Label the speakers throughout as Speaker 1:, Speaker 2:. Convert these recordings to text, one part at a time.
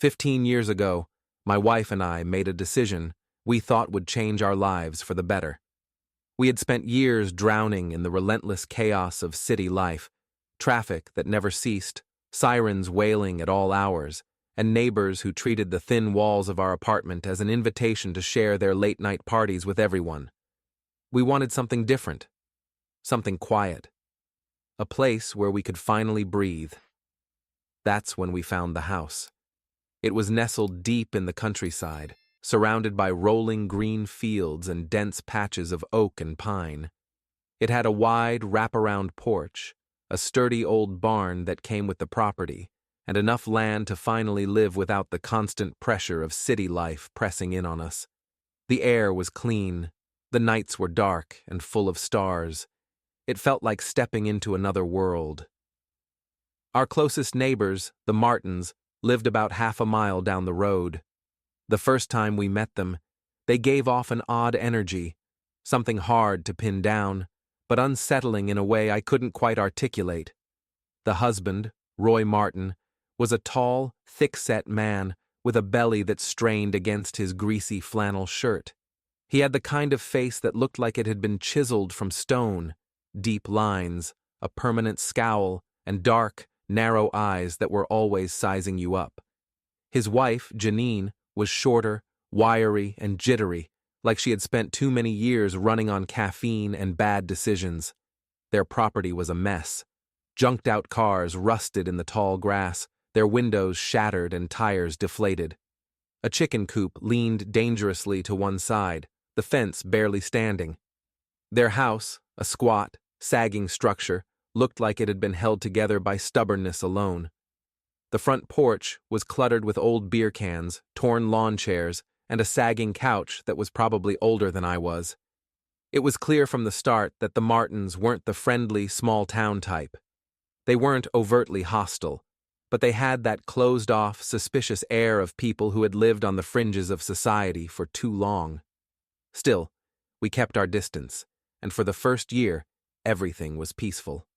Speaker 1: 15 years ago, my wife and I made a decision we thought would change our lives for the better. We had spent years drowning in the relentless chaos of city life, traffic that never ceased, sirens wailing at all hours, and neighbors who treated the thin walls of our apartment as an invitation to share their late-night parties with everyone. We wanted something different, something quiet, a place where we could finally breathe. That's when we found the house. It was nestled deep in the countryside, surrounded by rolling green fields and dense patches of oak and pine. It had a wide, wraparound porch, a sturdy old barn that came with the property, and enough land to finally live without the constant pressure of city life pressing in on us. The air was clean, the nights were dark and full of stars. It felt like stepping into another world. Our closest neighbors, the Martins, lived about half a mile down the road. The first time we met them, they gave off an odd energy, something hard to pin down, but unsettling in a way I couldn't quite articulate. The husband, Roy Martin, was a tall, thick-set man with a belly that strained against his greasy flannel shirt. He had the kind of face that looked like it had been chiseled from stone, deep lines, a permanent scowl, and dark, narrow eyes that were always sizing you up. His wife, Janine, was shorter, wiry, and jittery, like she had spent too many years running on caffeine and bad decisions. Their property was a mess. Junked-out cars rusted in the tall grass, their windows shattered and tires deflated. A chicken coop leaned dangerously to one side, the fence barely standing. Their house, a squat, sagging structure, looked like it had been held together by stubbornness alone. The front porch was cluttered with old beer cans, torn lawn chairs, and a sagging couch that was probably older than I was. It was clear from the start that the Martins weren't the friendly, small-town type. They weren't overtly hostile, but they had that closed-off, suspicious air of people who had lived on the fringes of society for too long. Still, we kept our distance, and for the first year, everything was peaceful.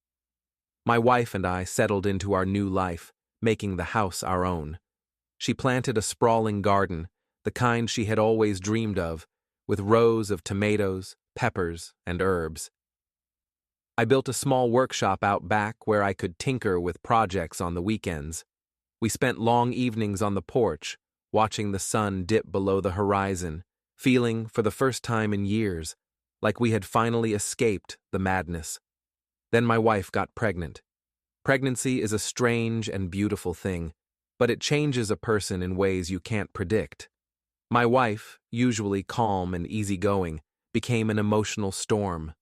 Speaker 1: My wife and I settled into our new life, making the house our own. She planted a sprawling garden, the kind she had always dreamed of, with rows of tomatoes, peppers, and herbs. I built a small workshop out back where I could tinker with projects on the weekends. We spent long evenings on the porch, watching the sun dip below the horizon, feeling, for the first time in years, like we had finally escaped the madness. Then my wife got pregnant. Pregnancy is a strange and beautiful thing, but it changes a person in ways you can't predict. My wife, usually calm and easygoing, became an emotional storm.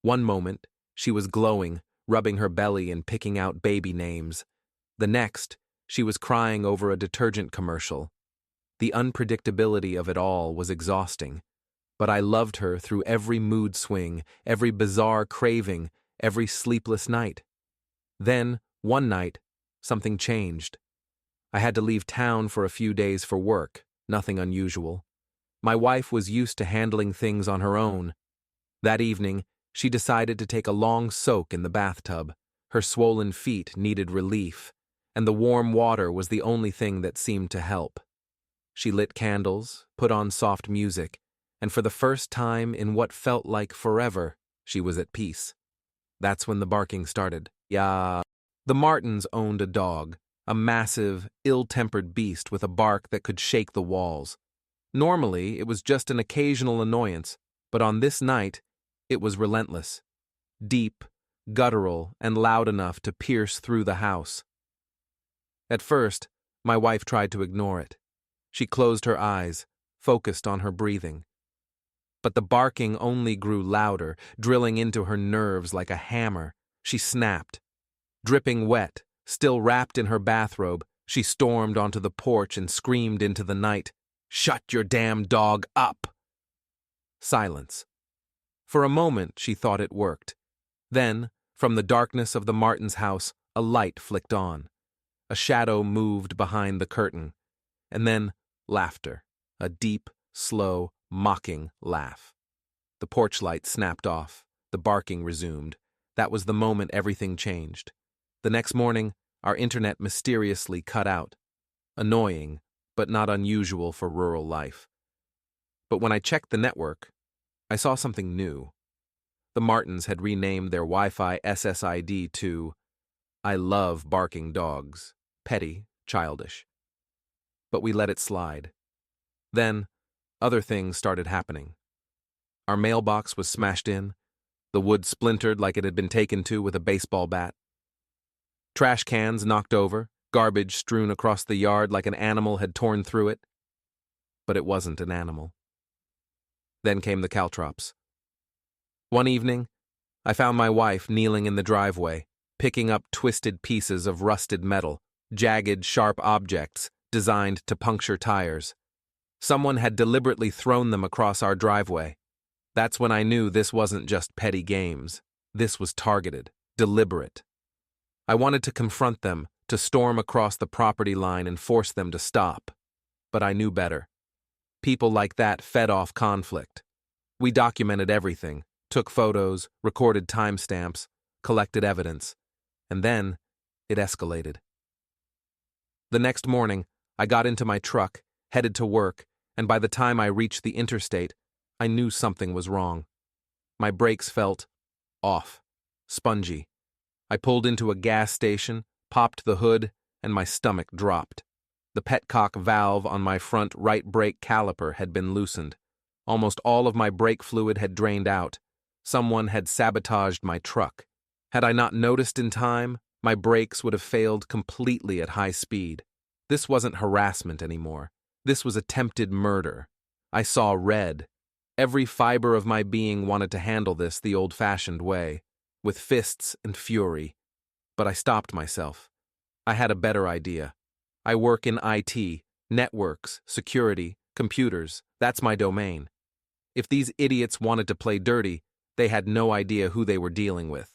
Speaker 1: One moment, she was glowing, rubbing her belly and picking out baby names. The next, she was crying over a detergent commercial. The unpredictability of it all was exhausting, but I loved her through every mood swing, every bizarre craving, every sleepless night. Then, one night, something changed. I had to leave town for a few days for work, nothing unusual. My wife was used to handling things on her own. That evening, she decided to take a long soak in the bathtub. Her swollen feet needed relief, and the warm water was the only thing that seemed to help. She lit candles, put on soft music, and for the first time in what felt like forever, she was at peace. That's when the barking started. Yeah. The Martins owned a dog, a massive, ill-tempered beast with a bark that could shake the walls. Normally, it was just an occasional annoyance, but on this night, it was relentless. Deep, guttural, and loud enough to pierce through the house. At first, my wife tried to ignore it. She closed her eyes, focused on her breathing. But the barking only grew louder, drilling into her nerves like a hammer. She snapped. Dripping wet, still wrapped in her bathrobe, she stormed onto the porch and screamed into the night, "Shut your damn dog up!" Silence. For a moment, she thought it worked. Then, from the darkness of the Martins' house, a light flicked on. A shadow moved behind the curtain. And then, laughter. A deep, slow, mocking laugh. The porch light snapped off. The barking resumed. That was the moment everything changed. The next morning, our internet mysteriously cut out. annoying, but not unusual for rural life. But when I checked the network, I saw something new. The Martins had renamed their Wi-Fi SSID to "I love barking dogs," petty, childish. But we let it slide. Then, other things started happening. Our mailbox was smashed in, the wood splintered like it had been taken to with a baseball bat. Trash cans knocked over, garbage strewn across the yard like an animal had torn through it. But it wasn't an animal. Then came the caltrops. One evening, I found my wife kneeling in the driveway, picking up twisted pieces of rusted metal, jagged, sharp objects designed to puncture tires. Someone had deliberately thrown them across our driveway. That's when I knew this wasn't just petty games. This was targeted, deliberate. I wanted to confront them, to storm across the property line and force them to stop. But I knew better. People like that fed off conflict. We documented everything, took photos, recorded timestamps, collected evidence. And then, it escalated. The next morning, I got into my truck, headed to work, and by the time I reached the interstate, I knew something was wrong. My brakes felt off, spongy. I pulled into a gas station, popped the hood, and my stomach dropped. The petcock valve on my front right brake caliper had been loosened. Almost all of my brake fluid had drained out. Someone had sabotaged my truck. Had I not noticed in time, my brakes would have failed completely at high speed. This wasn't harassment anymore. This was attempted murder. I saw red. Every fiber of my being wanted to handle this the old-fashioned way, with fists and fury. But I stopped myself. I had a better idea. I work in IT, networks, security, computers. That's my domain. If these idiots wanted to play dirty, they had no idea who they were dealing with.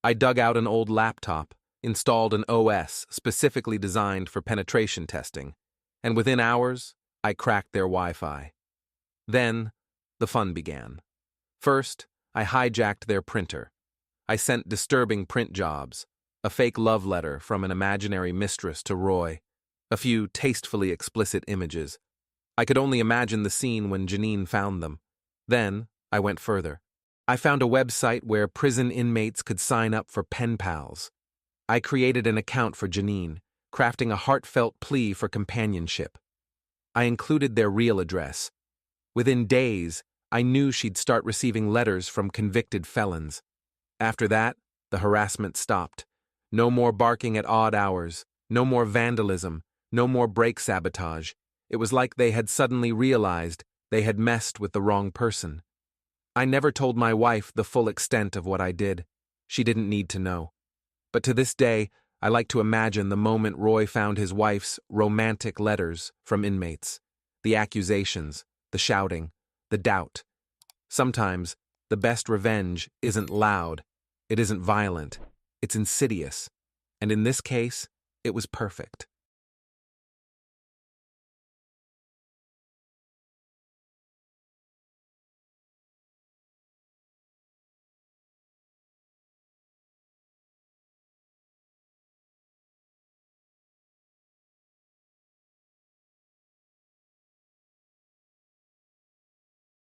Speaker 1: I dug out an old laptop, installed an OS specifically designed for penetration testing, and within hours, I cracked their Wi-Fi. Then, the fun began. First, I hijacked their printer. I sent disturbing print jobs, a fake love letter from an imaginary mistress to Roy, a few tastefully explicit images. I could only imagine the scene when Janine found them. Then, I went further. I found a website where prison inmates could sign up for pen pals. I created an account for Janine, crafting a heartfelt plea for companionship. I included their real address. Within days, I knew she'd start receiving letters from convicted felons. After that, the harassment stopped. No more barking at odd hours, no more vandalism, no more brake sabotage. It was like they had suddenly realized they had messed with the wrong person. I never told my wife the full extent of what I did. She didn't need to know. But to this day, I like to imagine the moment Roy found his wife's romantic letters from inmates. The accusations, the shouting, the doubt. Sometimes, the best revenge isn't loud, it isn't violent, it's insidious. And in this case, it was perfect.